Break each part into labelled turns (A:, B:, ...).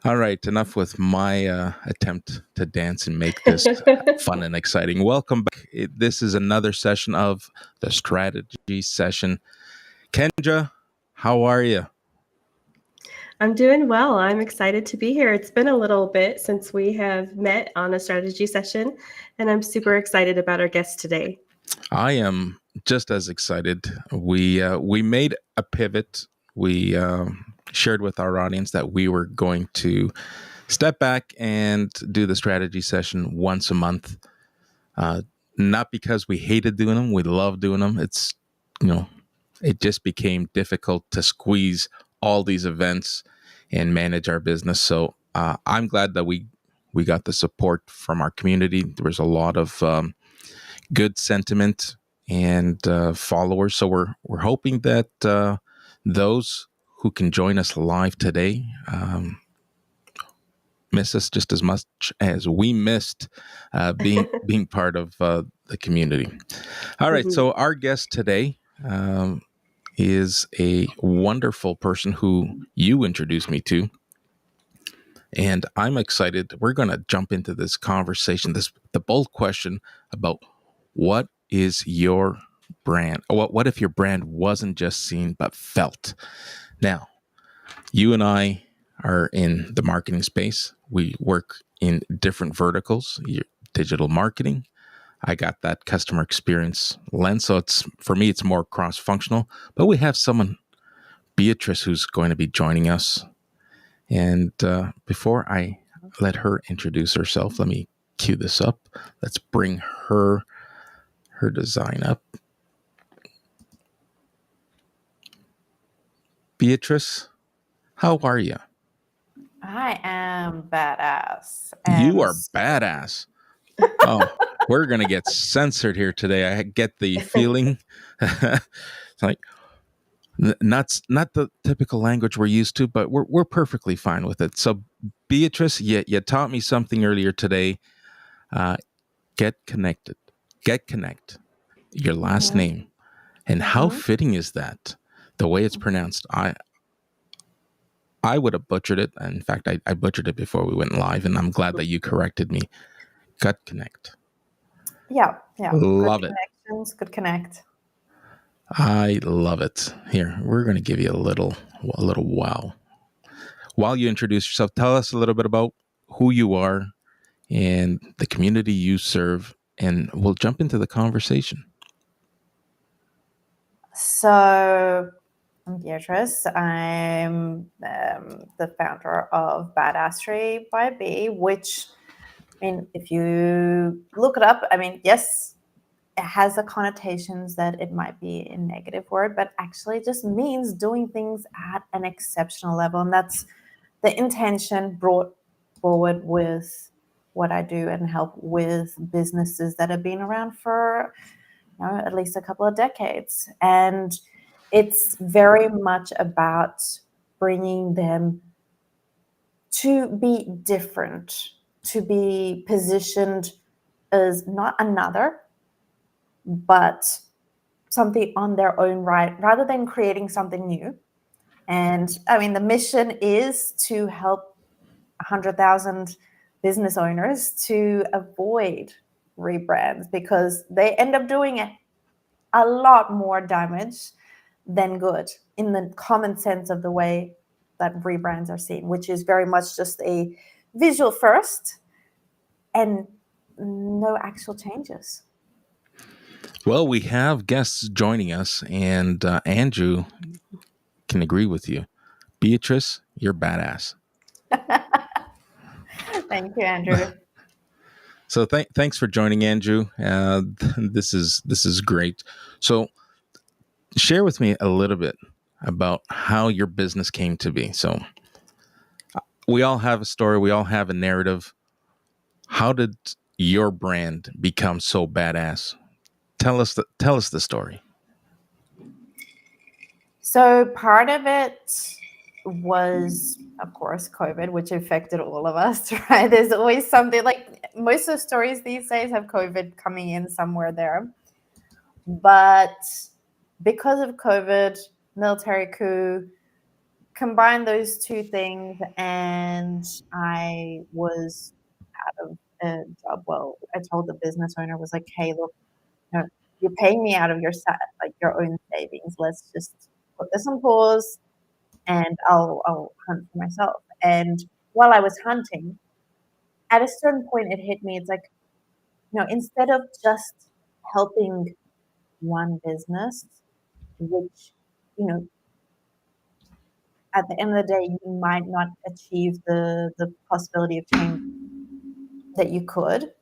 A: All right, enough with my attempt to dance and make this fun and exciting. Welcome back. This is another session of the strategy session. Kendra, how are you?
B: I'm doing well. I'm excited to be here. It's been a little bit since we have met on a strategy session, and I'm super excited about our guest today.
A: I am just as excited. We made a pivot. We shared with our audience that we were going to step back and do the strategy session once a month. Uh, Not because we hated doing them, we love doing them. You know, it just became difficult to squeeze all these events and manage our business. So I'm glad that we got the support from our community. There was a lot of good sentiment and followers. So we're hoping that those who can join us live today miss us just as much as we missed being part of the community. All right,
B: Mhm.
A: so our guest today is a wonderful person who you introduced me to, and I'm excited. We're going to jump into this conversation, the bold question about what is your brand? What if your brand wasn't just seen but felt? Now, you and I are in the marketing space. We work in different verticals. Digital marketing. I got that customer experience lens. So it's for me, it's more cross functional. But we have someone, Beatrice, who's going to be joining us. And before I let her introduce herself, let me cue this up. Let's bring her design up. Beatrice, how are you?
C: I am badass.
A: You
C: And
A: are badass. Oh, we're gonna get censored here today. I get the feeling. It's like not the typical language we're used to, but we're perfectly fine with it. So, Beatrice, you taught me something earlier today. Uh, get connected. Get connect. Your last
C: Mhm,
A: name, and how
C: mhm.
A: fitting is that? The way it's pronounced. I would have butchered it. In fact, I butchered it before we went live, and I'm glad that you corrected me. Gut connect.
C: Yeah, yeah. Good
A: Love it.
C: connections, good connect.
A: I love it. Here, we're going to give you a little wow. While you introduce yourself, tell us a little bit about who you are and the community you serve, and we'll jump into the conversation.
C: So, I'm Beatrice. I'm the founder of Badassery by B, which, I mean, if you look it up, I mean, yes, it has the connotations that it might be a negative word, but actually it just means doing things at an exceptional level. And that's the intention brought forward with what I do and help with businesses that have been around for at least a couple of decades. And it's very much about bringing them to be different, to be positioned as not another, but something on their own right, rather than creating something new. And I mean, the mission is to help 100,000 business owners to avoid rebrands because they end up doing a lot more damage than good in the common sense of the way that rebrands are seen, which is very much just a visual first and no actual changes.
A: Well, we have guests joining us, and Andrew can agree with you. Beatrice, you're badass.
C: Thank you, Andrew.
A: So thanks for joining, Andrew. This is great. So share with me a little bit about how your business came to be. So we all have a story. We all have a narrative. How did your brand become so badass? Tell us the story.
C: So part of it was, of course, COVID, which affected all of us, right? There's always something like most of the stories these days have COVID coming in somewhere there. But because of COVID, military coup, combine those two things, and I was out of a job. Well, I told the business owner, was like, hey, look, you know, you're paying me out of your own savings. Let's just put this on pause, and I'll hunt for myself. And while I was hunting, at a certain point, it hit me. It's like, instead of just helping one business, which, you know, at the end of the day, you might not achieve the possibility of change that you could.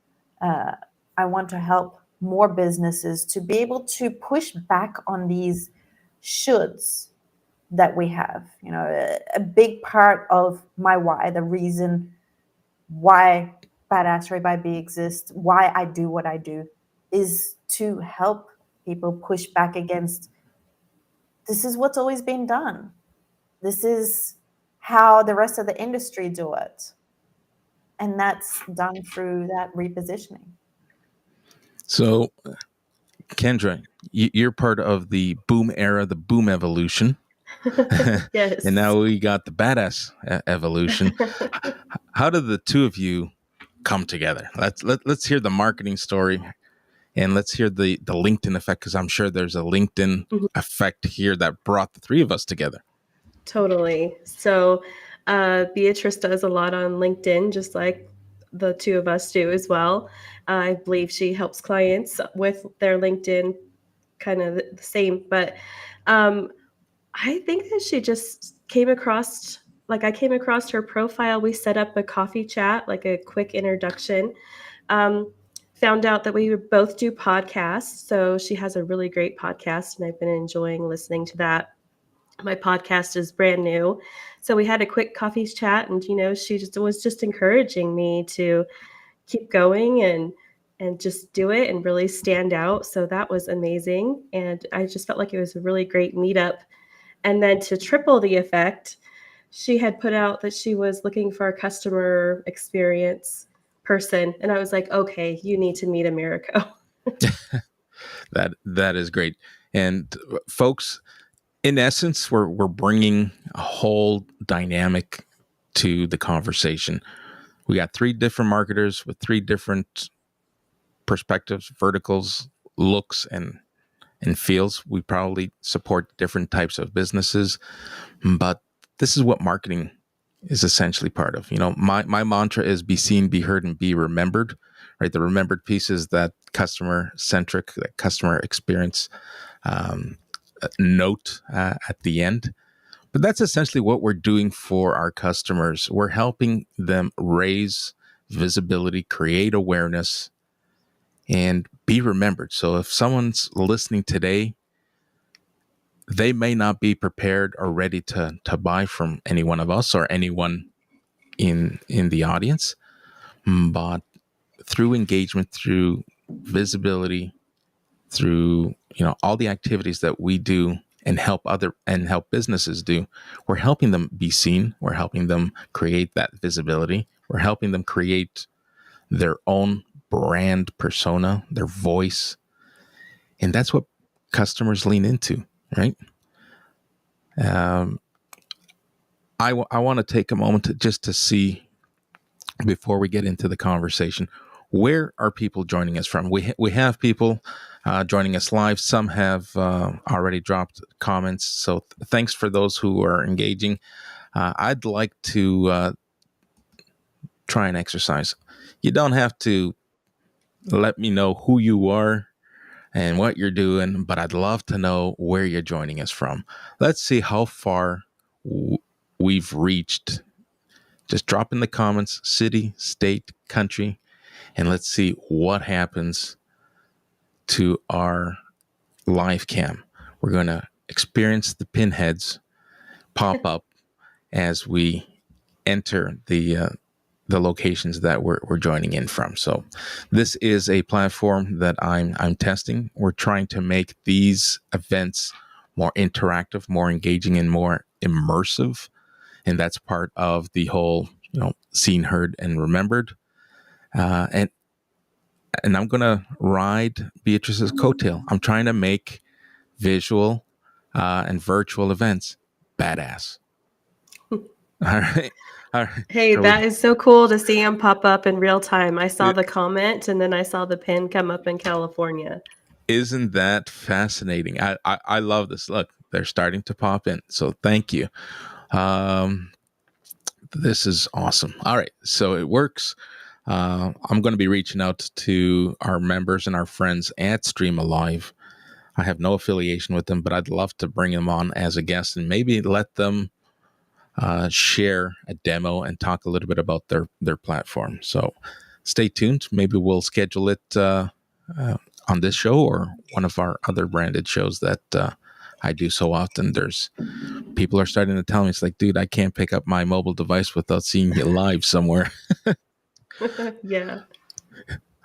C: I want to help more businesses to be able to push back on these shoulds that we have. A big part of my why, the reason why Badassery by B exists, why I do what I do, is to help people push back against, this is what's always been done. This is how the rest of the industry do it. And that's done through that repositioning.
A: So, Kendra, you're part of the boom era, the boom evolution.
B: Yes.
A: And now we got the badass evolution. How did the two of you come together? Let's hear the marketing story, and let's hear the LinkedIn effect, because I'm sure there's a LinkedIn effect here that brought the three of us together.
B: Totally. So Beatrice does a lot on LinkedIn, just like the two of us do as well. I believe she helps clients with their LinkedIn, kind of the same. But I think that she just came across, I came across her profile. We set up a coffee chat, like a quick introduction. Found out that we both do podcasts. So she has a really great podcast, and I've been enjoying listening to that. My podcast is brand new. So we had a quick coffee chat, and, she was just encouraging me to keep going and just do it and really stand out. So that was amazing. And I just felt like it was a really great meetup. And then to triple the effect, she had put out that she was looking for a customer experience person. And I was like, okay, you need to meet Americo.
A: That is great. And folks, in essence, we're bringing a whole dynamic to the conversation. We got three different marketers with three different perspectives, verticals, looks, and feels. We probably support different types of businesses, but this is what marketing is essentially part of. My mantra is be seen, be heard, and be remembered. Right, the remembered piece is that customer centric, that customer experience note at the end. But that's essentially what we're doing for our customers. We're helping them raise visibility, create awareness, and be remembered. So if someone's listening today, they may not be prepared or ready to buy from any one of us or anyone in the audience, but through engagement, through visibility, through all the activities that we do and help businesses do, we're helping them be seen. We're helping them create that visibility. We're helping them create their own brand persona, their voice. And that's what customers lean into, right? I want to take a moment just to see, before we get into the conversation, where are people joining us from? We have people joining us live. Some have already dropped comments. So thanks for those who are engaging. I'd like to try an exercise. You don't have to let me know who you are and what you're doing, but I'd love to know where you're joining us from. Let's see how far we've reached. Just drop in the comments, city, state, country, and let's see what happens to our live cam. We're going to experience the pinheads pop up as we enter the locations that we're joining in from. So this is a platform that I'm testing. We're trying to make these events more interactive, more engaging, and more immersive. And that's part of the whole, seen, heard, and remembered. And I'm going to ride Beatrice's coattail. I'm trying to make visual and virtual events badass. All right. All right.
B: Hey,
A: Are we?
B: that is so cool to see him pop up in real time. I saw the comment and then I saw the pin come up in California.
A: Isn't that fascinating? I love this. Look, they're starting to pop in. So thank you. Um, this is awesome. All right. So it works. I'm going to be reaching out to our members and our friends at Stream Alive. I have no affiliation with them, but I'd love to bring them on as a guest and maybe let them share a demo and talk a little bit about their platform. So stay tuned. Maybe we'll schedule it on this show or one of our other branded shows that I do so often. There's people are starting to tell me, it's like, dude, I can't pick up my mobile device without seeing you live somewhere.
B: Yeah.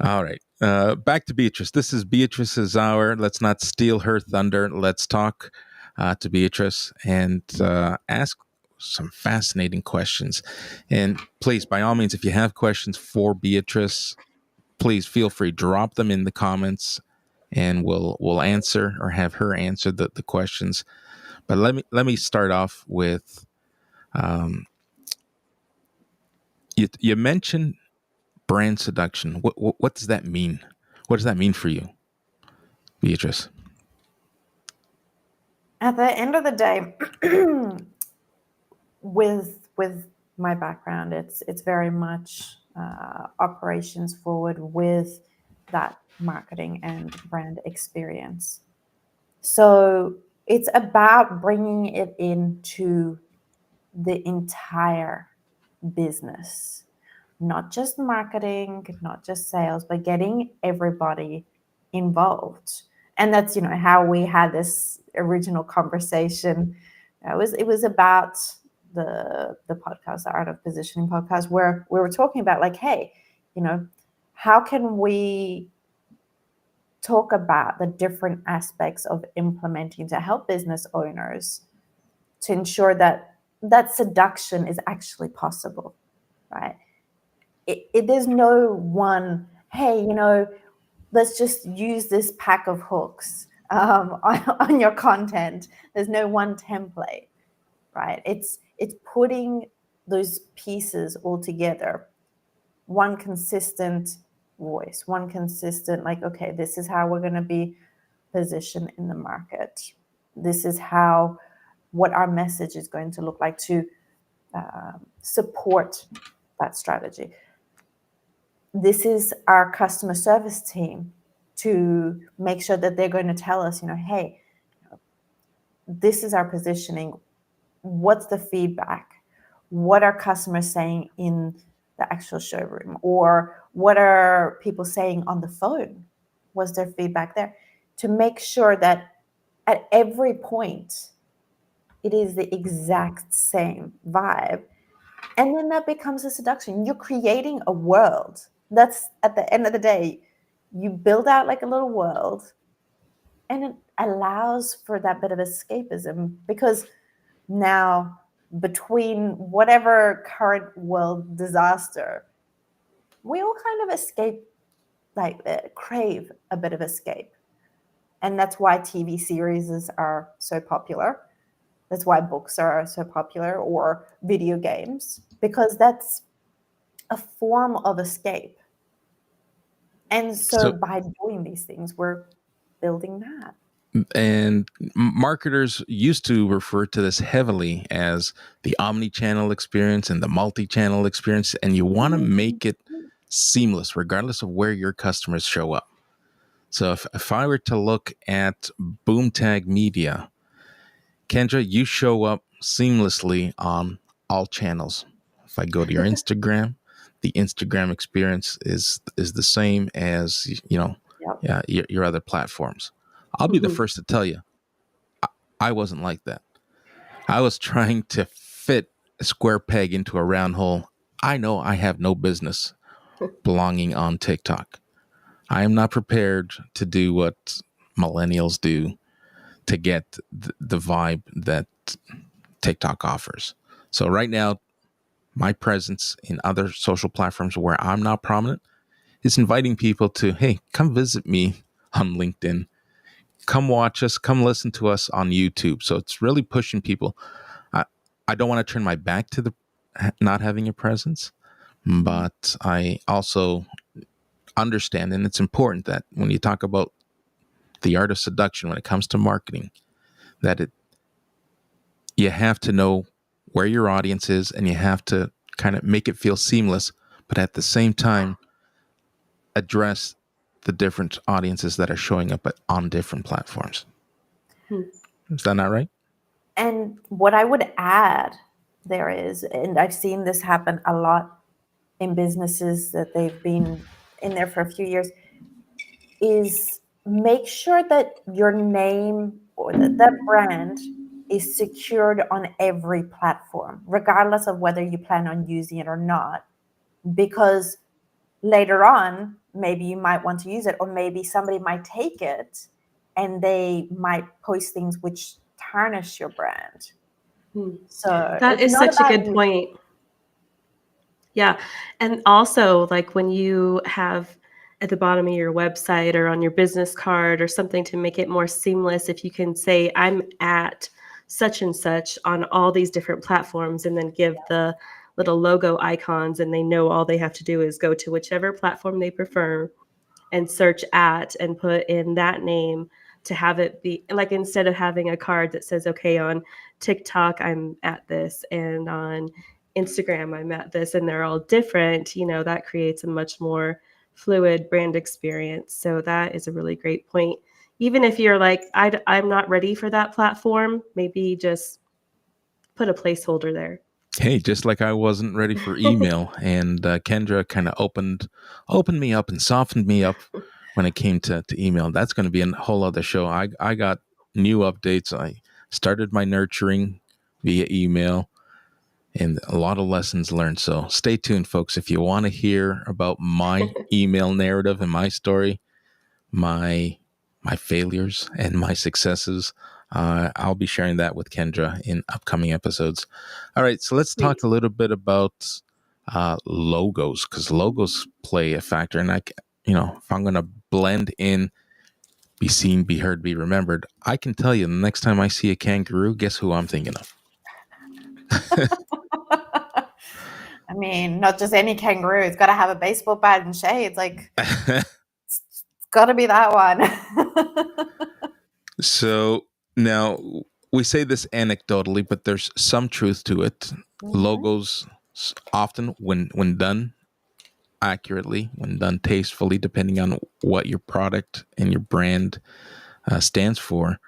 A: All right. Back to Beatrice. This is Beatrice's hour. Let's not steal her thunder. Let's talk to Beatrice and ask some fascinating questions. And please, by all means, if you have questions for Beatrice, please feel free, drop them in the comments and we'll answer or have her answer the questions. But let me start off with you mentioned brand seduction. What does that mean? What does that mean for you, Beatrice?
C: At the end of the day, with my background, it's very much operations forward with that marketing and brand experience. So it's about bringing it into the entire business, not just marketing, not just sales, but getting everybody involved. And that's, how we had this original conversation. It was about the podcast, the Art of Positioning podcast, where we were talking about like, hey, how can we talk about the different aspects of implementing to help business owners to ensure that seduction is actually possible, right? There's no one, hey, let's just use this pack of hooks on your content. There's no one template, right? It's putting those pieces all together, one consistent voice, one consistent, like, okay, this is how we're going to be positioned in the market. This is what our message is going to look like to support that strategy. This is our customer service team to make sure that they're going to tell us, hey, this is our positioning. What's the feedback? What are customers saying in the actual showroom? Or what are people saying on the phone? Was there feedback there? To make sure that at every point, it is the exact same vibe. And then that becomes a seduction. You're creating a world. That's, at the end of the day, you build out like a little world, and it allows for that bit of escapism, because now, between whatever current world disaster, we all kind of escape, crave a bit of escape. And that's why TV series are so popular. That's why books are so popular, or video games, because that's a form of escape. And so by doing these things, we're building that.
A: And marketers used to refer to this heavily as the omni-channel experience and the multi-channel experience, and you want to make it seamless regardless of where your customers show up. So if I were to look at Boomtag Media, Kendra, you show up seamlessly on all channels. If I go to your Instagram, the Instagram experience is the same as your other platforms. I'll be the first to tell you, I wasn't like that. I was trying to fit a square peg into a round hole. I know I have no business belonging on TikTok. I am not prepared to do what millennials do to get the vibe that TikTok offers. So right now, my presence in other social platforms where I'm not prominent is inviting people to, hey, come visit me on LinkedIn. Come watch us, come listen to us on YouTube. So it's really pushing people. I don't want to turn my back to not having a presence, but I also understand, and it's important that when you talk about the art of seduction, when it comes to marketing, that you have to know where your audience is, and you have to kind of make it feel seamless, but at the same time address the different audiences that are showing up on different platforms. Is that not right?
C: And what I would add there is, and I've seen this happen a lot in businesses that they've been in there for a few years, is make sure that your name or that brand is secured on every platform, regardless of whether you plan on using it or not. Because later on, maybe you might want to use it, or maybe somebody might take it and they might post things which tarnish your brand. So
B: That
C: it's
B: is
C: not
B: such a
C: about
B: good
C: you.
B: point. Yeah. And also, like when you have at the bottom of your website or on your business card or something to make it more seamless, if you can say, I'm at such and such on all these different platforms, and then give the little logo icons, and they know all they have to do is go to whichever platform they prefer and search at and put in that name to have it be like, instead of having a card that says, okay, on TikTok, I'm at this, and on Instagram, I'm at this, and they're all different, that creates a much more fluid brand experience. So that is a really great point. Even if you're like, I'm not ready for that platform, maybe just put a placeholder there.
A: Hey, just like I wasn't ready for email, and Kendra kind of opened me up and softened me up when it came to email. That's going to be a whole other show. I got new updates. I started my nurturing via email, and a lot of lessons learned. So stay tuned, folks. If you want to hear about my email narrative and my story, my failures and my successes, I'll be sharing that with Kendra in upcoming episodes. All right, so let's talk a little bit about logos, because logos play a factor. And if I'm going to blend in, be seen, be heard, be remembered, I can tell you the next time I see a kangaroo, guess who I'm thinking of?
C: I mean, not just any kangaroo. It's got to have a baseball bat and shades. Like, it's got to be that one.
A: So now we say this anecdotally, but there's some truth to it. Logos often, when done accurately, when done tastefully, depending on what your product and your brand stands for,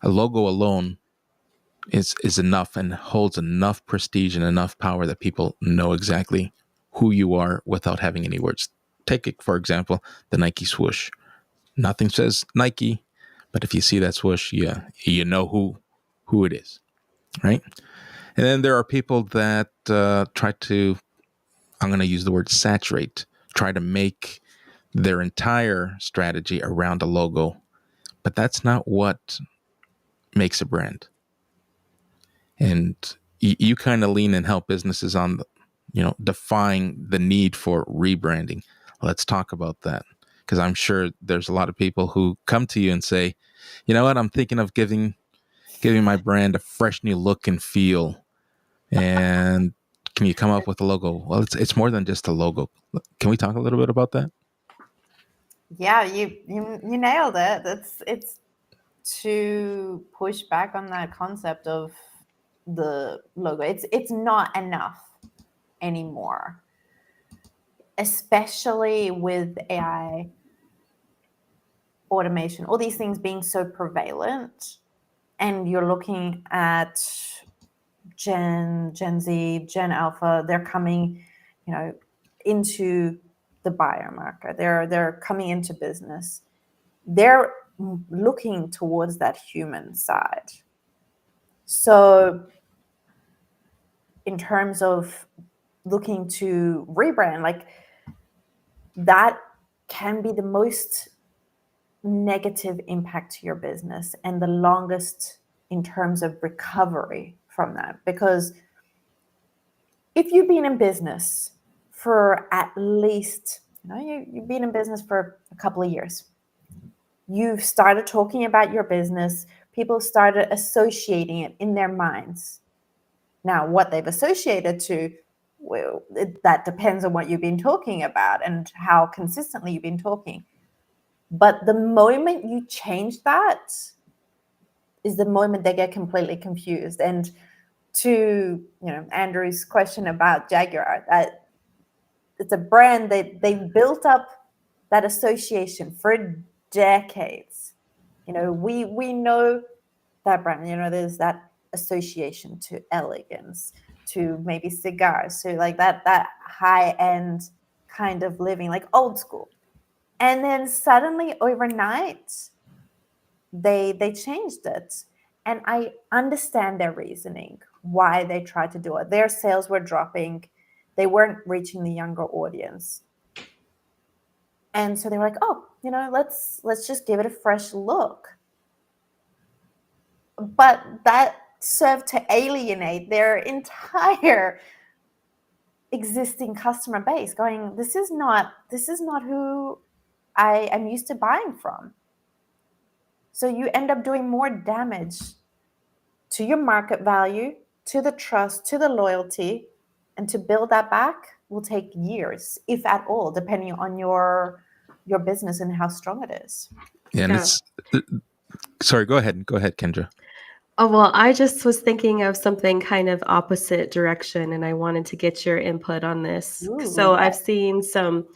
A: a logo alone is enough and holds enough prestige and enough power that people know exactly who you are without having any words. Take it, for example, the Nike swoosh. Nothing says Nike, but if you see that swoosh, you know who it is, right? And then there are people that try to, I'm going to use the word saturate, try to make their entire strategy around a logo, but that's not what makes a brand. And you kind of lean and help businesses on, defying the need for rebranding. Let's talk about that, because I'm sure there's a lot of people who come to you and say, you know what, I'm thinking of giving my brand a fresh new look and feel. And can you come up with a logo? Well, it's more than just a logo. Can we talk a little bit about that?
C: Yeah, you nailed it. It's to push back on that concept of the logo. It's not enough anymore, especially with AI, automation, all these things being so prevalent. And you're looking at Gen Z, Gen Alpha. They're coming, into the buyer market. They're coming into business. They're looking towards that human side. So in terms of looking to rebrand, like, that can be the most negative impact to your business and the longest in terms of recovery from that. Because if you've been in business for at least, you've been in business for a couple of years, you've started talking about your business, people started associating it in their minds. Now, what they've associated to well, that depends on what you've been talking about and how consistently you've been talking. But the moment you change that is the moment they get completely confused. And to Andrew's question about Jaguar, that it's a brand that they built up that association for decades. We know that brand. There's that association to elegance, to maybe cigars, to like that high end kind of living, like old school. And then suddenly overnight, they changed it. And I understand their reasoning, why they tried to do it. Their sales were dropping. They weren't reaching the younger audience. And so they were like, oh, let's just give it a fresh look. But that served to alienate their entire existing customer base, going, this is not who I am used to buying from. So you end up doing more damage to your market value, to the trust, to the loyalty, and to build that back will take years, if at all, depending on your business and how strong it is.
A: Yeah, and it's sorry, go ahead, Kendra.
B: Oh, well, I just was thinking of something kind of opposite direction, and I wanted to get your input on this. So I've seen some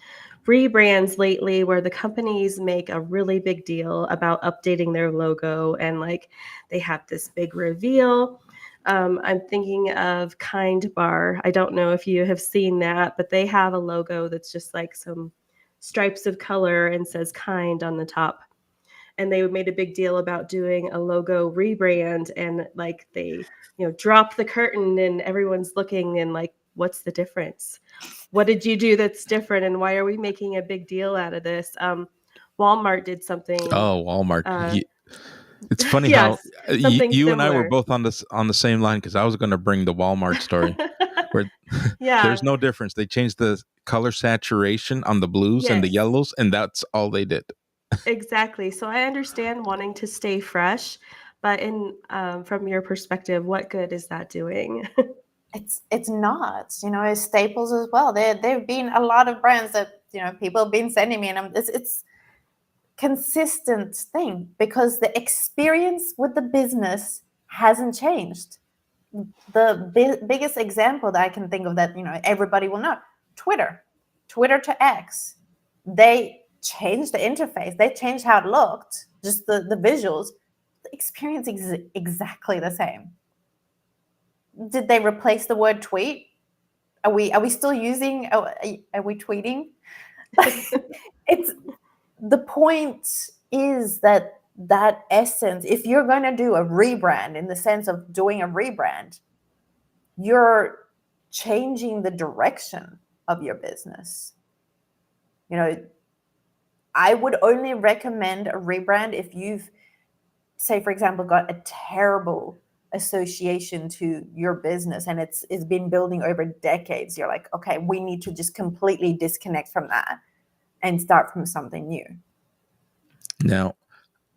B: rebrands lately where the companies make a really big deal about updating their logo, and like they have this big reveal. I'm thinking of Kind Bar. I don't know if you have seen that, but they have a logo that's just like some stripes of color and says kind on the top. And they made a big deal about doing a logo rebrand, and like they drop the curtain and everyone's looking and like, what's the difference? What did you do that's different, and why are we making a big deal out of this? Walmart did something.
A: Oh, Walmart. It's funny
B: yes,
A: how you and I were both on the same line, because I was going to bring the Walmart story where there's no difference. They changed the color saturation on the blues and the yellows, and that's all they did.
B: Exactly. So I understand wanting to stay fresh, but from your perspective, what good is that doing?
C: It's not. Staples as well. There've been a lot of brands that people have been sending me, and it's consistent thing, because the experience with the business hasn't changed. The biggest example that I can think of that everybody will know, Twitter to X. They changed the interface. They changed how it looked, just the visuals. The experience is exactly the same. Did they replace the word tweet? Are we still using? Are we tweeting? It's the point is that essence. If you're going to do a rebrand, in the sense of doing a rebrand, you're changing the direction of your business. I would only recommend a rebrand if you've, say, for example, got a terrible association to your business and it's been building over decades. You're like, okay, we need to just completely disconnect from that and start from something new.
A: Now,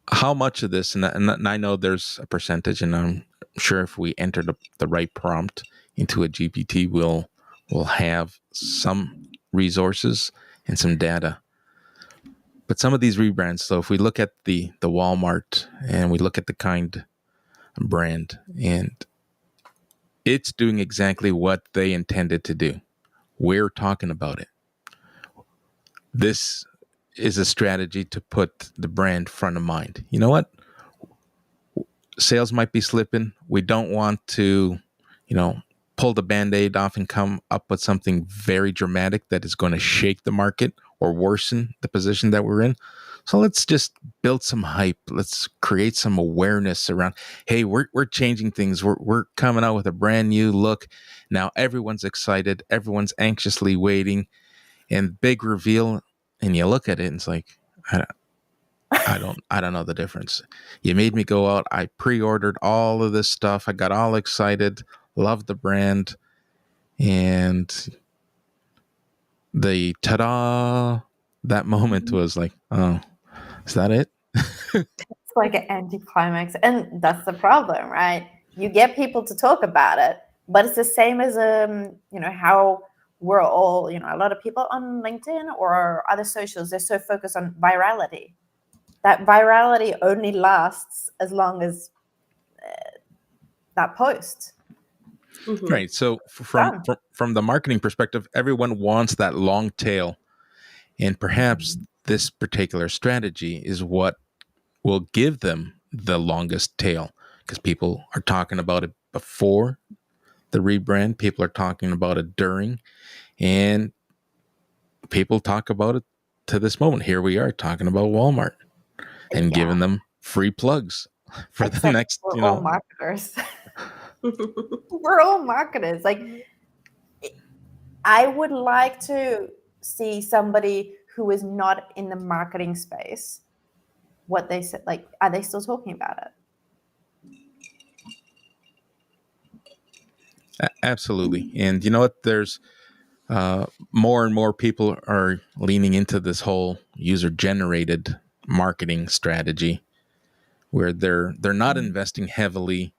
A: how much of this, and I know there's a percentage, and I'm sure if we enter the right prompt into a GPT, we'll have some resources and some data. But some of these rebrands, so if we look at the Walmart and we look at the Kind brand, and it's doing exactly what they intended to do. We're talking about it. This is a strategy to put the brand front of mind. You know what? Sales might be slipping. We don't want to, pull the Band-Aid off and come up with something very dramatic that is going to shake the market or worsen the position that we're in. So let's just build some hype. Let's create some awareness around, hey, we're changing things. We're coming out with a brand new look. Now everyone's excited. Everyone's anxiously waiting. And big reveal, and you look at it and it's like, I don't know the difference. You made me go out. I pre-ordered all of this stuff. I got all excited, loved the brand, and the ta-da, that moment was like, oh, is that it?
C: It's like an anticlimax. And that's the problem, right? You get people to talk about it, But it's the same as how we're all, a lot of people on LinkedIn or other socials, they're so focused on virality. That virality only lasts as long as that post.
B: Mhm.
A: Right. So from the marketing perspective, everyone wants that long tail, and perhaps this particular strategy is what will give them the longest tail, because people are talking about it before the rebrand, people are talking about it during, and people talk about it to this moment. Here we are talking about Walmart and giving them free plugs for the
C: Except
A: next,
C: we're all marketers. We're all marketers. Like, I would like to see somebody who is not in the marketing space, what they said. Like, are they still talking about it?
A: Absolutely. And you know what? There's more and more people are leaning into this whole user-generated marketing strategy, where they're not investing heavily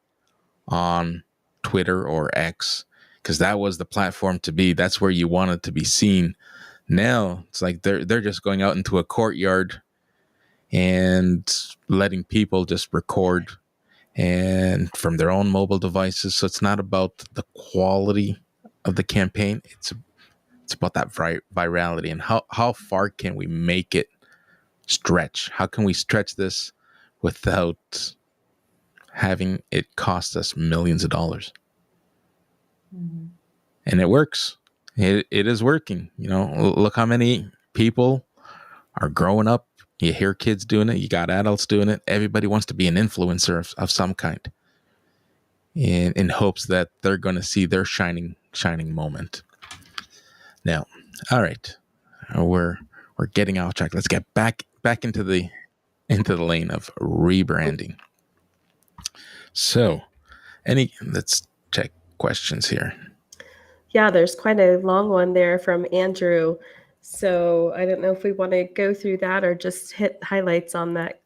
A: on Twitter or X, because that was the platform to be. That's where you wanted to be seen. Now it's like they're just going out into a courtyard and letting people just record and from their own mobile devices. So it's not about the quality of the campaign. It's about that virality, and how far can we make it stretch? How can we stretch this without having it cost us millions of dollars? And it works. It is working. Look how many people are growing up. You hear kids doing it. You got adults doing it. Everybody wants to be an influencer of some kind, in hopes that they're going to see their shining moment. Now, all right, we're getting off track. Let's get back into the lane of rebranding. So, let's check questions here.
B: Yeah, there's quite a long one there from Andrew. So I don't know if we want to go through that or just hit highlights on that.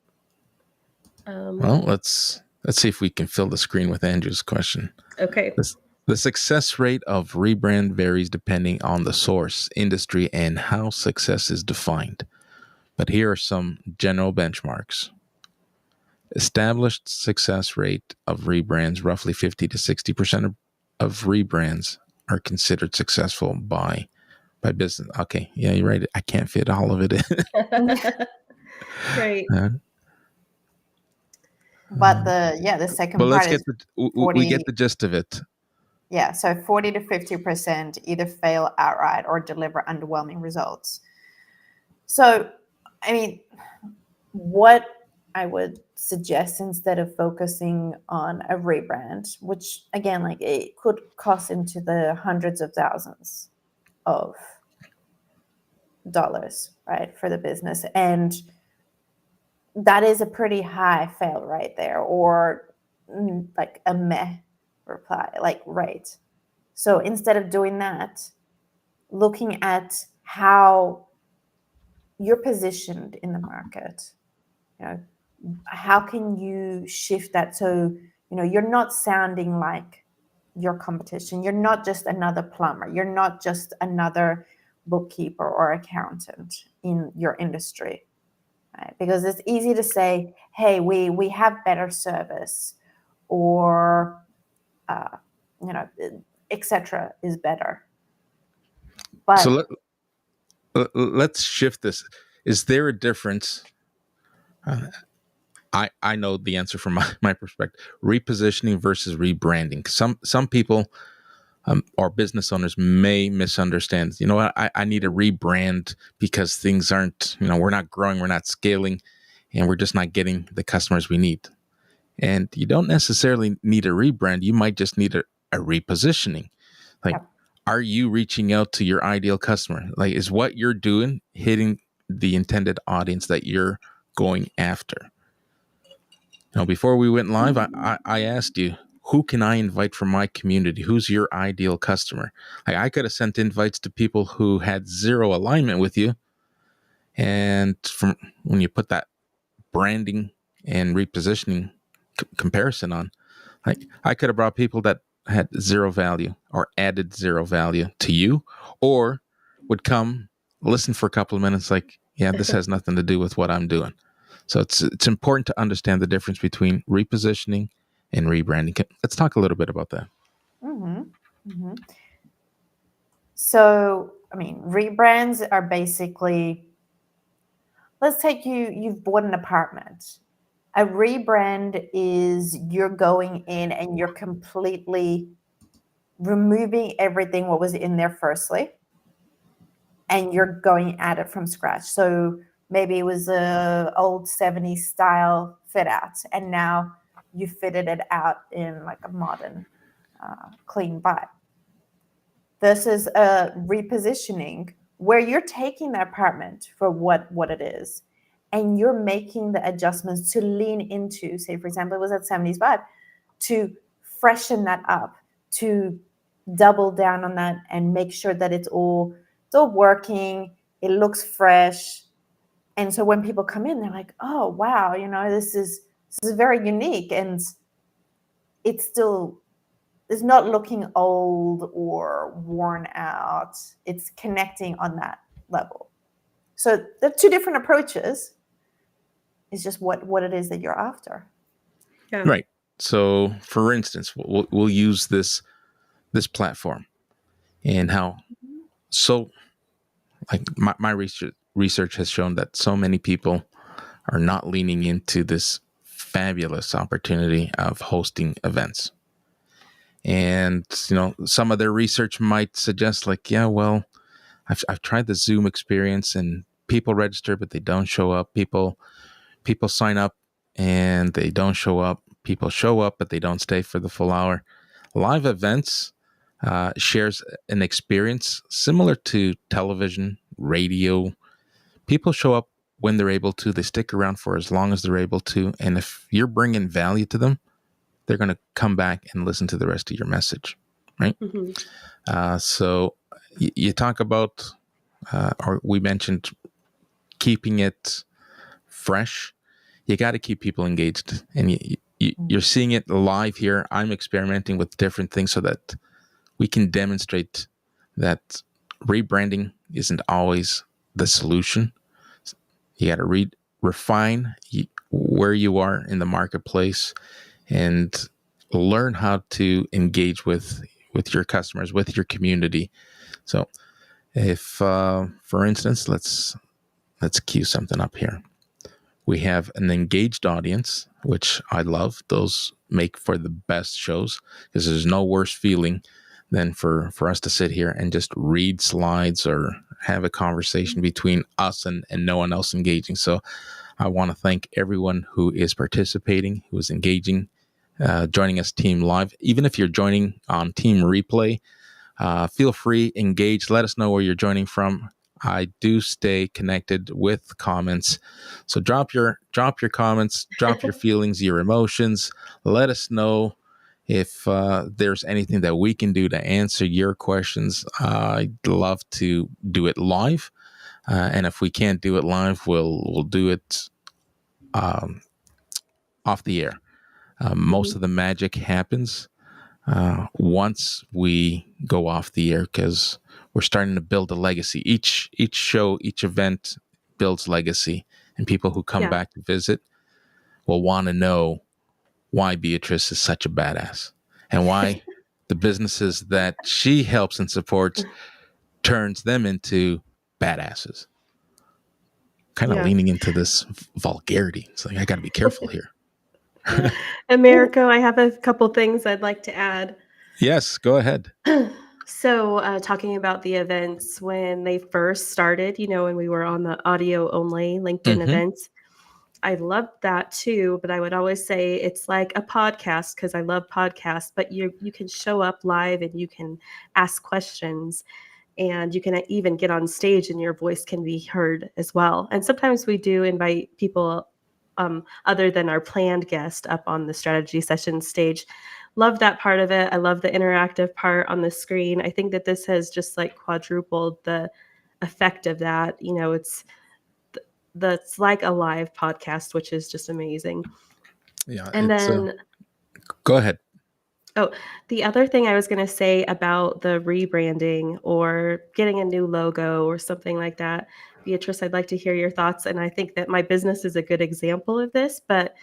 A: Well, let's see if we can fill the screen with Andrew's question.
B: Okay.
A: The success rate of rebrand varies depending on the source, industry, and how success is defined. But here are some general benchmarks. Established success rate of rebrands, roughly 50 to 60% of rebrands are considered successful by business. Okay, yeah, you're right. I can't fit all of it in.
B: Right.
C: But the second
A: But let's
C: part
A: get we get the gist of it.
C: Yeah, so 40 to 50% either fail outright or deliver underwhelming results. So, I mean, what I would suggest, instead of focusing on a rebrand, which again, like, it could cost into the hundreds of thousands of dollars, right, for the business. And that is a pretty high fail rate there, or like a meh reply, like, rate. So instead of doing that, looking at how you're positioned in the market, how can you shift that so you're not sounding like your competition. You're not just another plumber. You're not just another bookkeeper or accountant in your industry, right? Because it's easy to say, hey, we have better service, or etc. is better. But
A: So let's shift this. Is there a difference? I know the answer from my perspective. Repositioning versus rebranding. Some people or business owners may misunderstand. You know what? I need a rebrand because things aren't, we're not growing, we're not scaling, and we're just not getting the customers we need. And you don't necessarily need a rebrand. You might just need a repositioning. Like, are you reaching out to your ideal customer? Like, is what you're doing hitting the intended audience that you're going after? Before we went live, I asked you, who can I invite from my community? Who's your ideal customer? Like, I could have sent invites to people who had zero alignment with you. And from when you put that branding and repositioning comparison on, like, I could have brought people that had zero value or added zero value to you, or would come listen for a couple of minutes like, yeah, this has nothing to do with what I'm doing. So it's important to understand the difference between repositioning and rebranding. Let's talk a little bit about that.
C: Mm-hmm. Mm-hmm. So, I mean, rebrands are basically, let's take you've bought an apartment. A rebrand is you're going in and you're completely removing everything what was in there firstly, and you're going at it from scratch. So maybe it was a old 70s style fit out, and now you fitted it out in like a modern, clean vibe. Versus a repositioning where you're taking the apartment for what it is, and you're making the adjustments to lean into, say, for example, it was at 70s vibe, to freshen that up, to double down on that and make sure that it's all working, it looks fresh. And so when people come in, they're like, oh wow, this is very unique, and it's still, it's not looking old or worn out. It's connecting on that level. So the two different approaches is just what it is that you're after.
B: Yeah.
A: Right. So, for instance, we'll use this platform and how, so like my research has shown that so many people are not leaning into this fabulous opportunity of hosting events. And some of their research might suggest like, yeah, well, I've tried the Zoom experience and people register but they don't show up. People sign up and they don't show up. People show up but they don't stay for the full hour. Live events shares an experience similar to television, radio. People show up when they're able to. They stick around for as long as they're able to. And if you're bringing value to them, they're going to come back and listen to the rest of your message, right?
B: Mm-hmm.
A: So you talk about, or we mentioned keeping it fresh. You got to keep people engaged, and you're seeing it live here. I'm experimenting with different things so that we can demonstrate that rebranding isn't always the solution. You got to refine where you are in the marketplace and learn how to engage with your customers, with your community. So if, for instance, let's cue something up here. We have an engaged audience, which I love. Those make for the best shows because there's no worse feeling than for us to sit here and just read slides or have a conversation between us and no one else engaging. So I want to thank everyone who is participating, who is engaging, joining us team live. Even if you're joining on team replay, feel free, engage. Let us know where you're joining from. I do stay connected with comments. So drop your comments, drop your feelings, your emotions. Let us know if there's anything that we can do to answer your questions. I'd love to do it live. And if we can't do it live, we'll do it off the air. Most of the magic happens once we go off the air because we're starting to build a legacy. Each show, each event builds legacy, and people who come back to visit will want to know why Beatrice is such a badass and why the businesses that she helps and supports turns them into badasses. Kind of leaning into this vulgarity. It's like, I got to be careful here.
B: Americo, I have a couple things I'd like to add.
A: Yes, go ahead.
B: So talking about the events when they first started, when we were on the audio only LinkedIn events, I loved that too. But I would always say it's like a podcast because I love podcasts, but you can show up live and you can ask questions and you can even get on stage and your voice can be heard as well. And sometimes we do invite people other than our planned guest up on the strategy session stage. Love that part of it. I love the interactive part on the screen. I think that this has just like quadrupled the effect of that. That's like a live podcast, which is just amazing.
A: Yeah.
B: And then
A: go ahead.
B: Oh, the other thing I was going to say about the rebranding or getting a new logo or something like that, Beatrice, I'd like to hear your thoughts. And I think that my business is a good example of this. But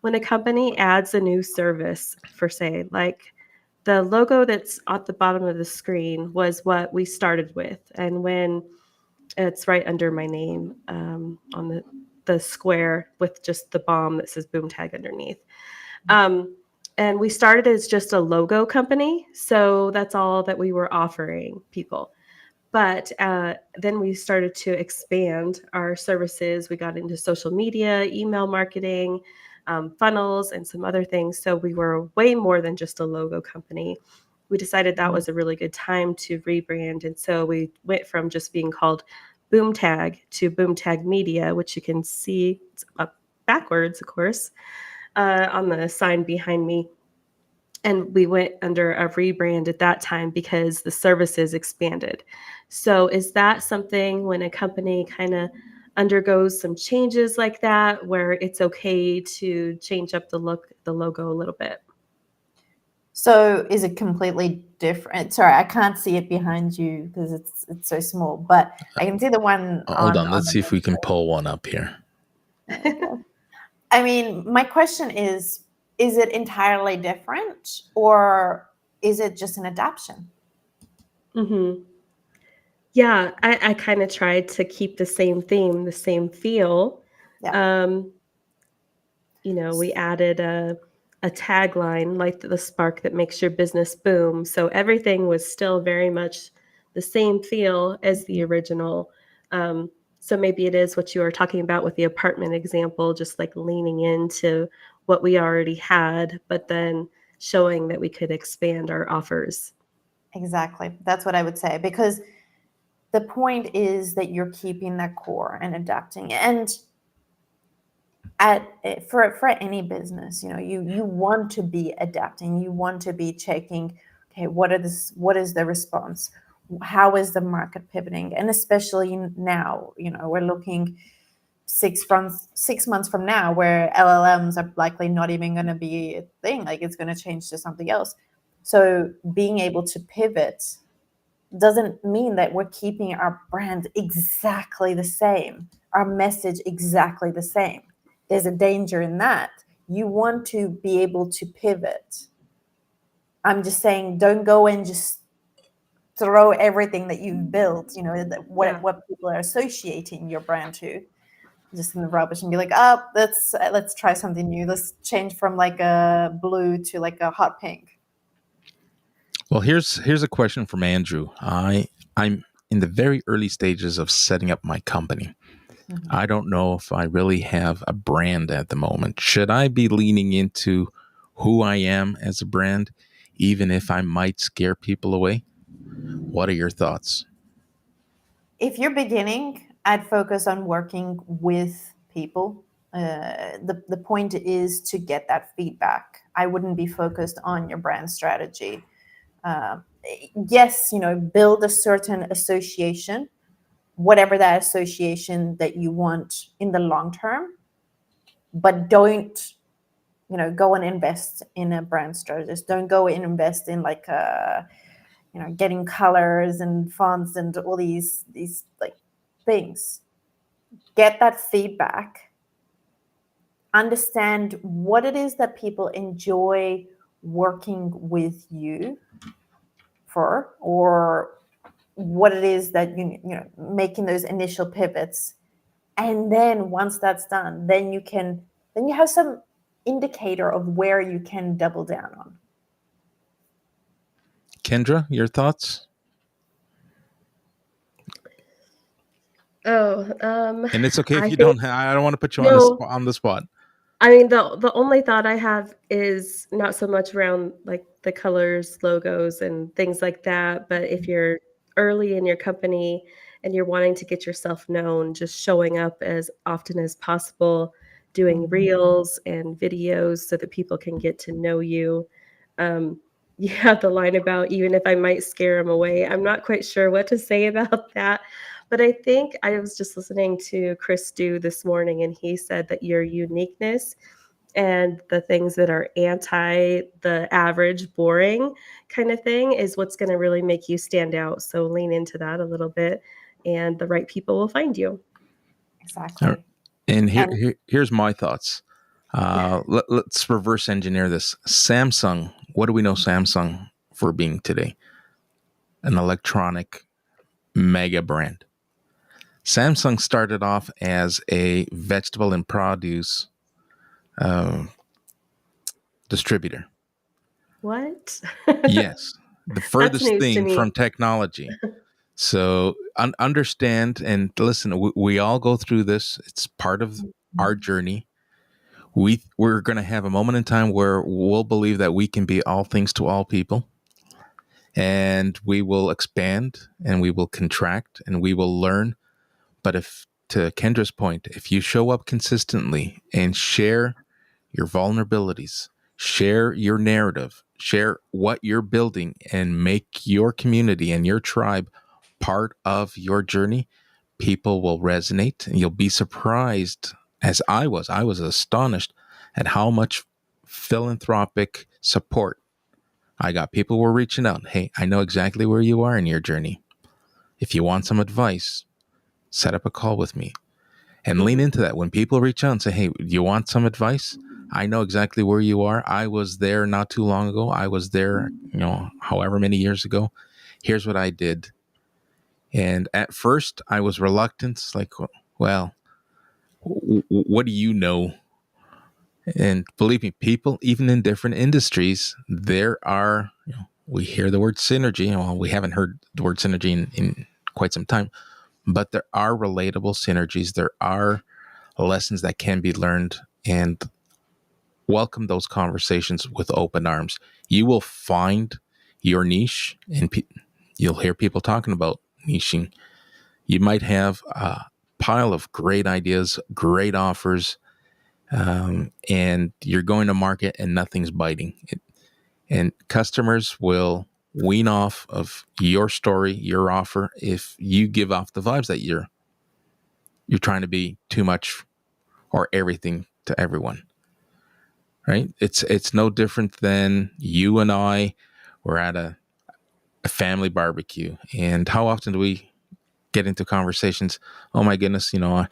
B: when a company adds a new service, for say, like the logo that's at the bottom of the screen was what we started with. And when it's right under my name on the square with just the bomb that says boom tag underneath. And we started as just a logo company. So that's all that we were offering people. But then we started to expand our services. We got into social media, email marketing, funnels, and some other things. So we were way more than just a logo company. We decided that was a really good time to rebrand. And so we went from just being called Boomtag to Boomtag Media, which you can see up backwards, of course, on the sign behind me. And we went under a rebrand at that time because the services expanded. So is that something when a company kind of undergoes some changes like that where it's okay to change up the look, the logo a little bit?
C: So is it completely different? Sorry, I can't see it behind you because it's so small, but I can see the one
A: Hold on,
C: on
A: let's
C: the
A: see if we can
C: website.
A: pull one up here.
C: Okay. I mean, my question is it entirely different or is it just an adaptation?
B: Mm-hmm. Yeah, I kind of tried to keep the same theme, the same feel.
C: Yeah.
B: Um, we added a tagline like the spark that makes your business boom. So everything was still very much the same feel as the original. So maybe it is what you were talking about with the apartment example, just like leaning into what we already had, but then showing that we could expand our offers.
C: Exactly. That's what I would say, because the point is that you're keeping that core and adapting. And for any business, you want to be adapting, you want to be checking, okay, what is the response, how is the market pivoting, and especially now, we're looking 6 months from now where LLMs are likely not even going to be a thing, like it's going to change to something else. So being able to pivot doesn't mean that we're keeping our brand exactly the same, our message exactly the same. There's a danger in that. You want to be able to pivot. I'm just saying, don't go and just throw everything that you've built, what people are associating your brand to, just in the rubbish and be like, oh, let's try something new. Let's change from like a blue to like a hot pink.
A: Well, here's a question from Andrew. I'm in the very early stages of setting up my company.
C: Mm-hmm.
A: I don't know if I really have a brand at the moment. Should I be leaning into who I am as a brand, even if I might scare people away? What are your thoughts?
C: If you're beginning, I'd focus on working with people. The point is to get that feedback. I wouldn't be focused on your brand strategy. Yes, build a certain association, whatever that association that you want in the long term, but don't go and invest in a brand strategist. Don't go and invest in like getting colors and fonts and all these like things. Get that feedback, understand what it is that people enjoy working with you for, or what it is that making those initial pivots. And then once that's done, then you have some indicator of where you can double down on.
A: Kendra, your thoughts? And it's okay if
B: I
A: you
B: think
A: don't. I don't want to put you
B: no.
A: on the spot.
B: I mean, the only thought I have is not so much around like the colors, logos, and things like that. But if you're early in your company and you're wanting to get yourself known, just showing up as often as possible, doing reels and videos so that people can get to know you. Um, you have the line about even if I might scare them away. I'm not quite sure what to say about that. But I think I was just listening to Chris Dew this morning, and he said that your uniqueness and the things that are anti the average boring kind of thing is what's going to really make you stand out. So lean into that a little bit, and the right people will find you.
C: Exactly.
A: And
C: And
A: here's my thoughts. Let's reverse engineer this. Samsung, what do we know Samsung for being today? An electronic mega brand. Samsung started off as a vegetable and produce distributor.
B: What?
A: Yes, the
B: That's
A: furthest
B: news to
A: thing
B: me.
A: from technology. So understand and listen. We all go through this. It's part of our journey. We're going to have a moment in time where we'll believe that we can be all things to all people, and we will expand and we will contract and we will learn. But if, to Kendra's point, if you show up consistently and share your vulnerabilities, share your narrative, share what you're building, and make your community and your tribe part of your journey, people will resonate, and you'll be surprised, as I was. I was astonished at how much philanthropic support I got. People were reaching out. Hey, I know exactly where you are in your journey. If you want some advice, set up a call with me. And lean
B: Mhm.
A: into that. When people reach out and say, hey, do you want some advice? I know exactly where you are. I was there not too long ago. I was there, however many years ago. Here's what I did. And at first, I was reluctant. It's like, well, what do you know? And believe me, people, even in different industries, there are, we hear the word synergy. Well, we haven't heard the word synergy in quite some time, but there are relatable synergies. There are lessons that can be learned, and welcome those conversations with open arms. You will find your niche, and you'll hear people talking about niching. You might have a pile of great ideas, great offers, and you're going to market and nothing's biting. And customers will wean off of your story, your offer, if you give off the vibes that you're trying to be too much or everything to everyone. Right? It's no different than you and I were at a family barbecue, and how often do we get into conversations? Oh my goodness, I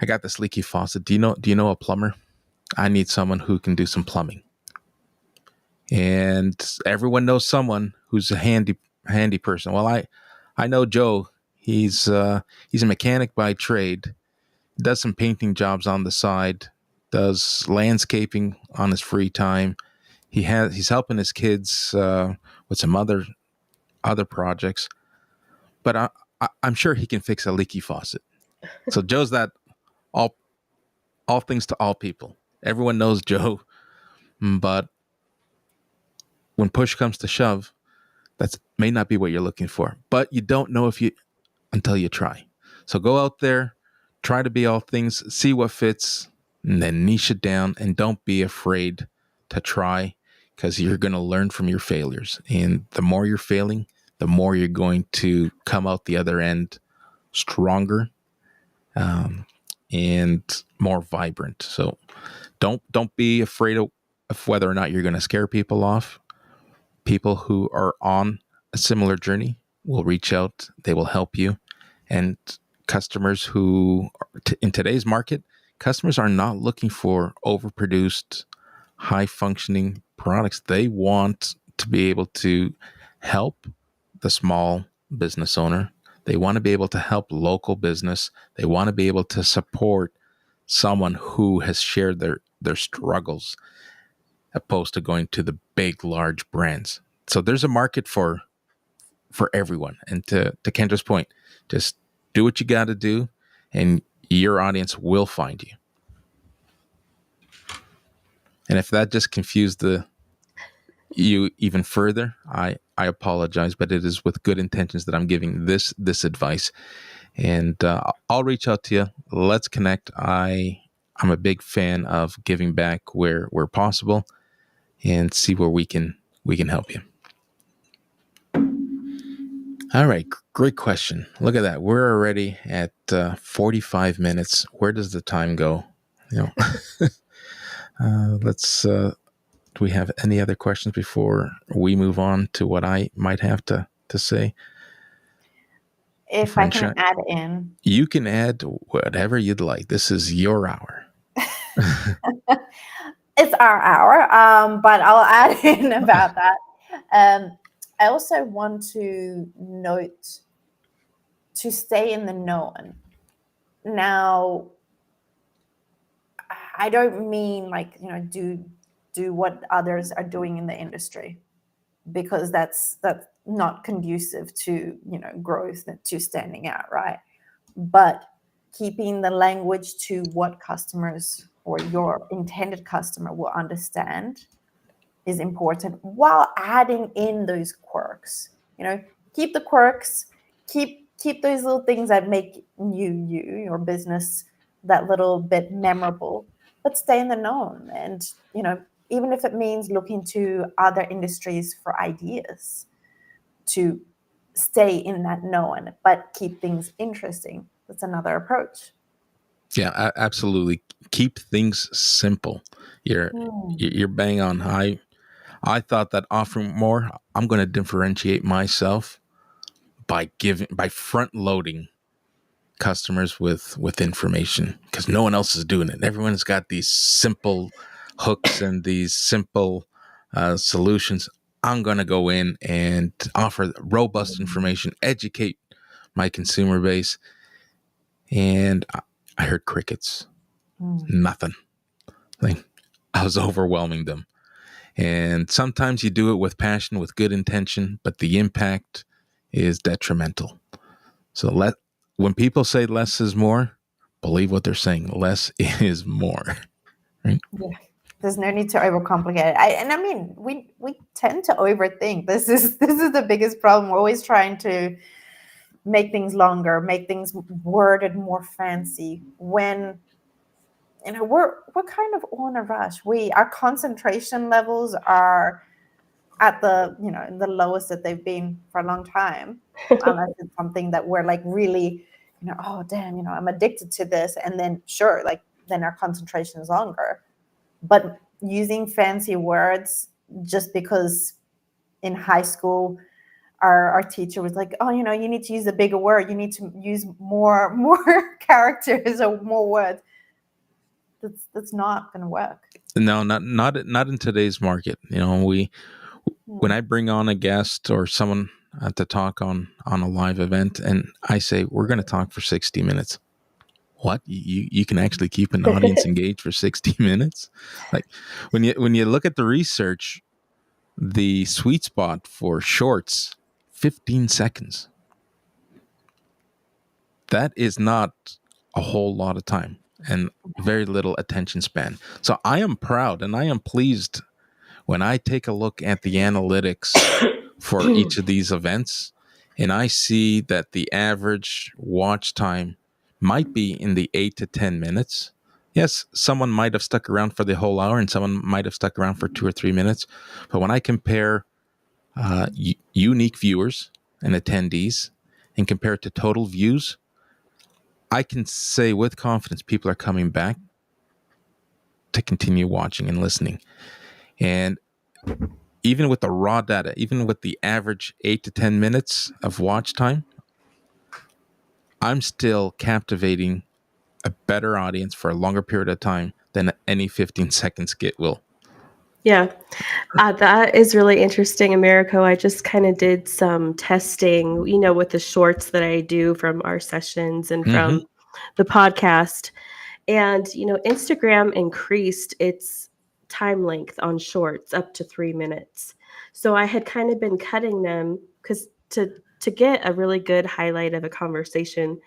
A: got this leaky faucet. Do you know a plumber? I need someone who can do some plumbing. And everyone knows someone who's a handy person. Well, I know Joe. He's a mechanic by trade. Does some painting jobs on the side. Does landscaping on his free time. He's helping his kids with some other projects. But I'm sure he can fix a leaky faucet. So Joe's that all things to all people. Everyone knows Joe, but when push comes to shove, that may not be what you're looking for. But you don't know until you try. So go out there, try to be all things, see what fits, and then niche it down. And don't be afraid to try, because you're going to learn from your failures. And the more you're failing, the more you're going to come out the other end stronger, and more vibrant. So don't be afraid of whether or not you're going to scare people off. People who are on a similar journey will reach out. They will help you. And customers who, in today's market, customers are not looking for overproduced, high functioning products. They want to be able to help the small business owner. They want to be able to help local business. They want to be able to support someone who has shared their struggles, opposed to going to the big, large brands. So there's a market for everyone. And to Kendra's point, just do what you got to do, and your audience will find you. And if that just confused you even further, I apologize, but it is with good intentions that I'm giving this advice. And I'll reach out to you. Let's connect. I'm a big fan of giving back where possible, and see where we can help you. All right, great question. Look at that. We're already at 45 minutes. Where does the time go? You know, Let's. Do we have any other questions before we move on to what I might have to say?
C: If I can add in,
A: you can add whatever you'd like. This is your hour.
C: It's our hour, but I'll add in about that. I also want to note to stay in the known. Now, I don't mean like, do what others are doing in the industry, because that's not conducive to, growth, to standing out, right? But keeping the language to what customers or your intended customer will understand is important, while adding in those quirks. Keep the quirks, keep those little things that make your business that little bit memorable, but stay in the known. And even if it means looking to other industries for ideas, to stay in that known but keep things interesting. That's another approach.
A: Yeah, absolutely. Keep things simple. You're bang on. I thought that offering more, I'm going to differentiate myself by front loading customers with information, because no one else is doing it. Everyone's got these simple hooks and these simple solutions. I'm going to go in and offer robust information, educate my consumer base. And I heard crickets. Nothing. Like, I was overwhelming them. And sometimes you do it with passion, with good intention, but the impact is detrimental. So when people say less is more, believe what they're saying. Less is more. Right?
C: Yeah. There's no need to overcomplicate it. I mean, we tend to overthink. This is the biggest problem. We're always trying to make things longer, make things worded more fancy, when we're kind of all in a rush. Our concentration levels are at the the lowest that they've been for a long time, unless it's something that we're like really oh damn, I'm addicted to this, and then sure, like then our concentration is longer. But using fancy words just because in high school our teacher was like, oh, you need to use a bigger word, you need to use more characters or more words. That's not going to work.
A: No, not in today's market. When I bring on a guest or someone to talk on a live event, and I say we're going to talk for 60 minutes. What? You can actually keep an audience engaged for 60 minutes? Like, when you look at the research, the sweet spot for shorts, 15 seconds. That is not a whole lot of time and very little attention span. So I am proud and I am pleased when I take a look at the analytics for each of these events, and I see that the average watch time might be in the 8 to 10 minutes. Yes, someone might have stuck around for the whole hour and someone might have stuck around for 2 or 3 minutes. But when I compare unique viewers and attendees and compare it to total views, I can say with confidence people are coming back to continue watching and listening. And even with the raw data, even with the average 8 to 10 minutes of watch time, I'm still captivating a better audience for a longer period of time than any 15-second skit will.
B: Yeah, that is really interesting, Americo. I just kind of did some testing, with the shorts that I do from our sessions and from the podcast. And, Instagram increased its time length on shorts up to 3 minutes. So I had kind of been cutting them because to get a really good highlight of a conversation,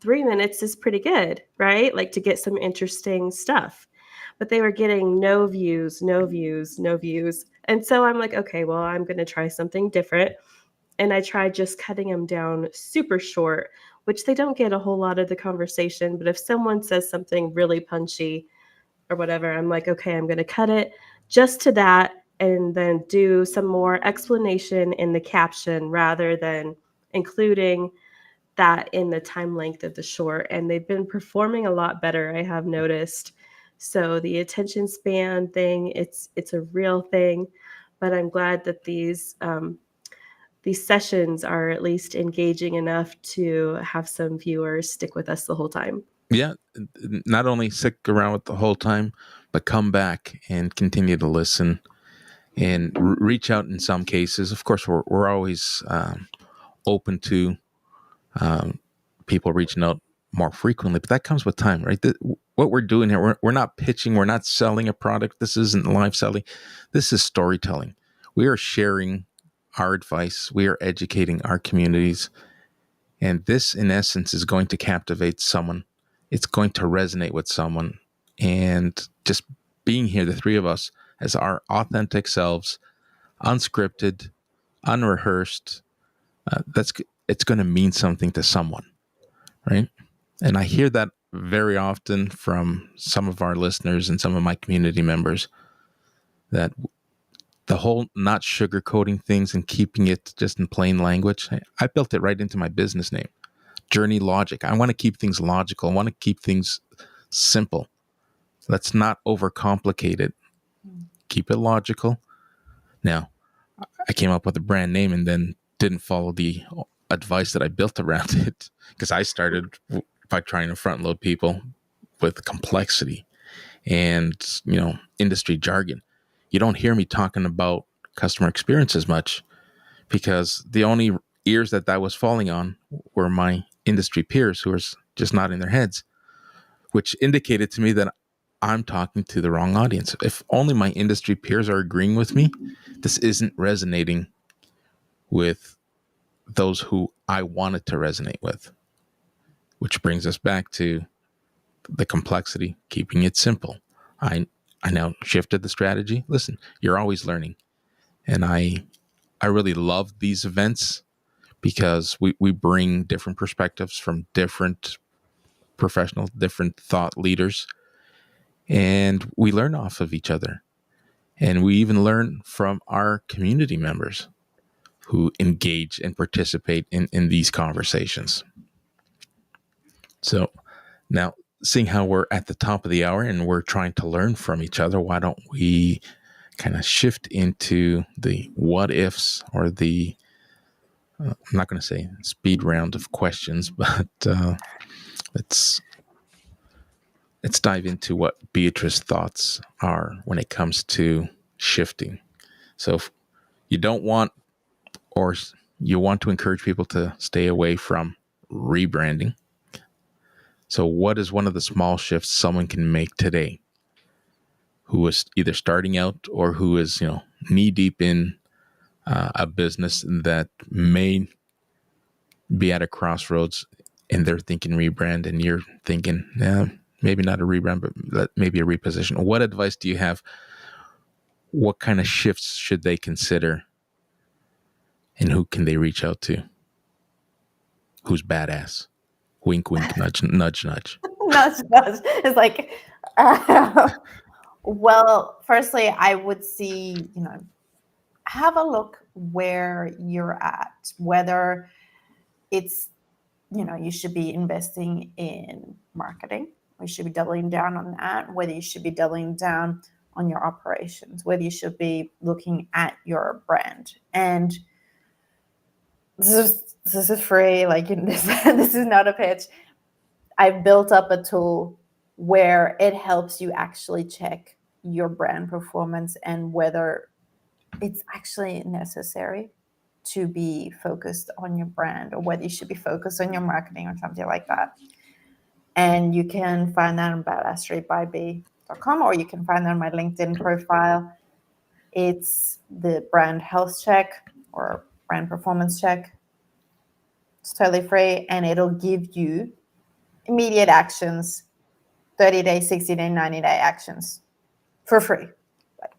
B: 3 minutes is pretty good, right? Like to get some interesting stuff. But they were getting no views, no views, no views. And so I'm like, okay, well, I'm going to try something different. And I tried just cutting them down super short, which they don't get a whole lot of the conversation. But if someone says something really punchy or whatever, I'm like, okay, I'm going to cut it just to that and then do some more explanation in the caption rather than including that in the time length of the short. And they've been performing a lot better, I have noticed. So the attention span thing, it's a real thing, but I'm glad that these sessions are at least engaging enough to have some viewers stick with us the whole time.
A: Yeah, not only stick around with the whole time, but come back and continue to listen and reach out in some cases. Of course, we're always open to people reaching out more frequently, but that comes with time, right? What we're doing here, we're not pitching, we're not selling a product. This isn't live selling. This is storytelling. We are sharing our advice. We are educating our communities. And this, in essence, is going to captivate someone. It's going to resonate with someone. And just being here, the three of us, as our authentic selves, unscripted, unrehearsed, it's going to mean something to someone, right? And I hear that very often from some of our listeners and some of my community members, that the whole not sugarcoating things and keeping it just in plain language, I built it right into my business name. Journey Logic. I want to keep things logical. I want to keep things simple. Let's not overcomplicate it. Keep it logical. Now, I came up with a brand name and then didn't follow the advice that I built around it, because I started by trying to front load people with complexity and, industry jargon. You don't hear me talking about customer experience as much, because the only ears that was falling on were my industry peers who were just nodding their heads, which indicated to me that I'm talking to the wrong audience. If only my industry peers are agreeing with me, this isn't resonating with those who I wanted to resonate with, which brings us back to the complexity, keeping it simple. I now shifted the strategy. Listen, you're always learning. And I really love these events because we bring different perspectives from different professionals, different thought leaders, and we learn off of each other. And we even learn from our community members who engage and participate in these conversations. So now, seeing how we're at the top of the hour and we're trying to learn from each other, why don't we kind of shift into the what ifs, or the I'm not going to say speed round of questions, but let's dive into what Beatrice's thoughts are when it comes to shifting. So if you don't want, or you want to encourage people to stay away from rebranding. So what is one of the small shifts someone can make today who is either starting out or who is, knee deep in a business that may be at a crossroads, and they're thinking rebrand and you're thinking, maybe not a rebrand, but maybe a reposition? What advice do you have? What kind of shifts should they consider? And who can they reach out to? Who's badass? Wink, wink, nudge, nudge, nudge.
C: Nudge, nudge. It's like, well, firstly, I would see, have a look where you're at, whether it's, you should be investing in marketing, or you should be doubling down on that, whether you should be doubling down on your operations, whether you should be looking at your brand. And this is free. Like, this is not a pitch. I've built up a tool where it helps you actually check your brand performance and whether it's actually necessary to be focused on your brand, or whether you should be focused on your marketing or something like that. And you can find that on badasserybyb.com, or you can find that on my LinkedIn profile. It's the brand health check or brand performance check. It's totally free, and it'll give you immediate actions, 30-day, 60-day, 90-day actions for free. Like,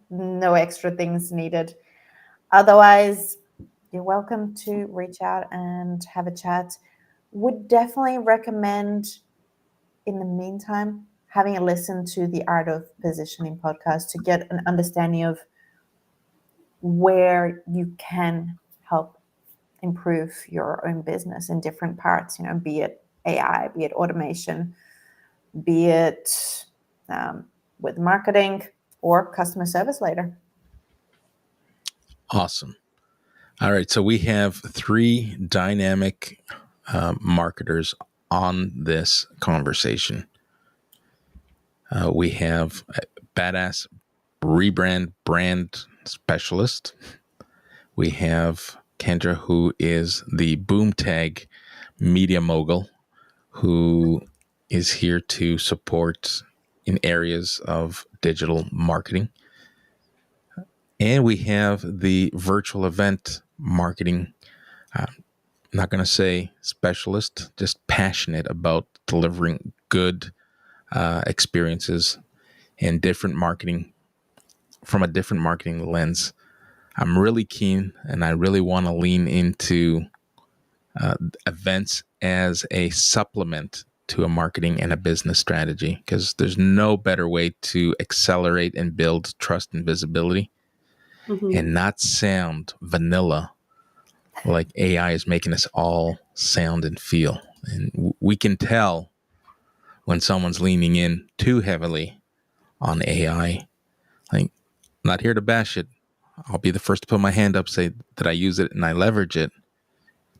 C: no extra things needed. Otherwise, you're welcome to reach out and have a chat. Would definitely recommend, in the meantime, having a listen to the Art of Positioning podcast to get an understanding of where you can help improve your own business in different parts, be it AI, be it automation, be it with marketing or customer service later.
A: Awesome. All right. So we have 3 dynamic marketers on this conversation. We have Badass Rebrand Brand Specialist. We have Kendra, who is the Boom Tag media mogul, who is here to support in areas of digital marketing. And we have the virtual event marketing, not going to say specialist, just passionate about delivering good experiences and different marketing from a different marketing lens. I'm really keen and I really want to lean into events as a supplement to a marketing and a business strategy, because there's no better way to accelerate and build trust and visibility and not sound vanilla like AI is making us all sound and feel. And we can tell when someone's leaning in too heavily on AI. Like, I'm not here to bash it. I'll be the first to put my hand up, say that I use it and I leverage it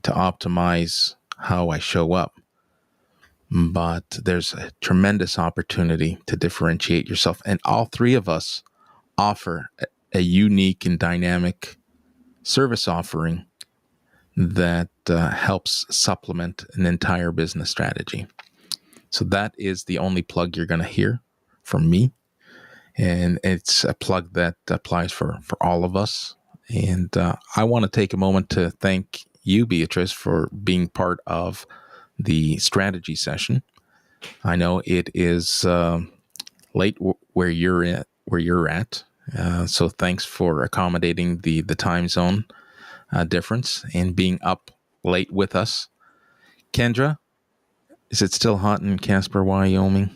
A: to optimize how I show up. But there's a tremendous opportunity to differentiate yourself. And all 3 of us offer a unique and dynamic service offering that helps supplement an entire business strategy. So that is the only plug you're going to hear from me. And it's a plug that applies for all of us. And I want to take a moment to thank you, Beatrice, for being part of the strategy session. I know it is late where you're at. So thanks for accommodating the time zone difference and being up late with us. Kendra, is it still hot in Casper, Wyoming?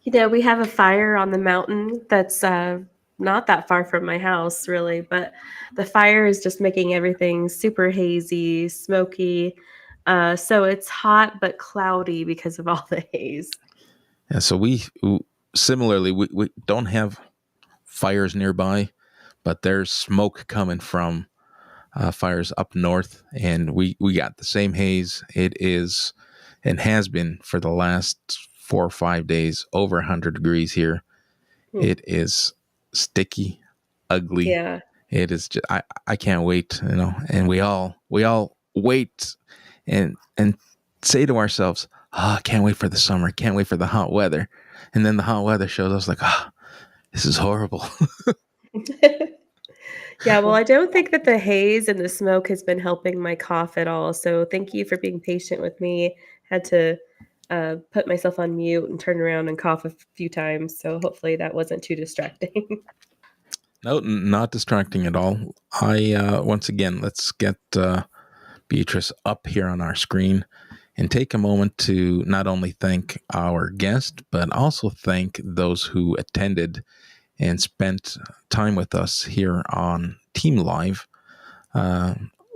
B: We have a fire on the mountain that's not that far from my house, really, but the fire is just making everything super hazy, smoky. So it's hot but cloudy because of all the haze.
A: Yeah, so we similarly, we don't have fires nearby, but there's smoke coming from fires up north, and we got the same haze. It is and has been for the last 4 or 5 days, over 100 degrees here. It is sticky, ugly.
B: Yeah.
A: It is just, I can't wait, and we all wait and say to ourselves, I can't wait for the summer, can't wait for the hot weather. And then the hot weather shows us like, this is horrible.
B: Yeah, well, I don't think that the haze and the smoke has been helping my cough at all. So thank you for being patient with me. Had to put myself on mute and turn around and cough a few times. So hopefully that wasn't too distracting.
A: No, not distracting at all. Once again, let's get Beatrice up here on our screen and take a moment to not only thank our guest, but also thank those who attended and spent time with us here on Team Live.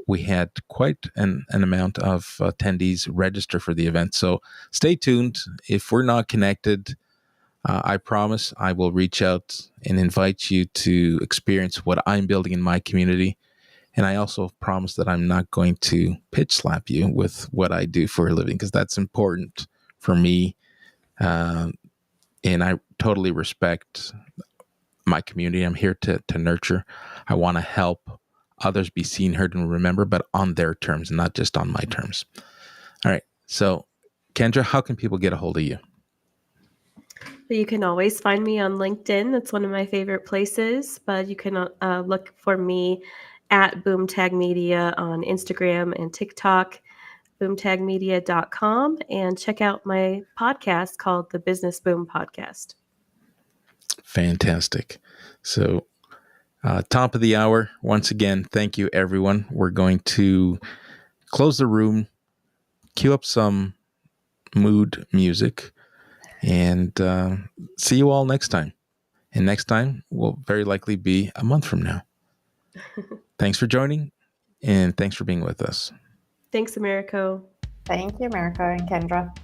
A: We had quite an amount of attendees register for the event. So stay tuned. If we're not connected, I promise I will reach out and invite you to experience what I'm building in my community. And I also promise that I'm not going to pitch slap you with what I do for a living, because that's important for me. And I totally respect my community. I'm here to nurture. I want to help others be seen, heard, and remembered, but on their terms, not just on my terms. All right. So, Kendra, how can people get a hold of you?
B: But you can always find me on LinkedIn. That's one of my favorite places. But you can look for me at Boomtag Media on Instagram and TikTok, boomtagmedia.com, and check out my podcast called the Business Boom Podcast.
A: Fantastic. So, top of the hour, once again, thank you, everyone. We're going to close the room, cue up some mood music, and see you all next time. And next time will very likely be a month from now. Thanks for joining, and thanks for being with us.
B: Thanks, Americo.
C: Thank you, America and Kendra.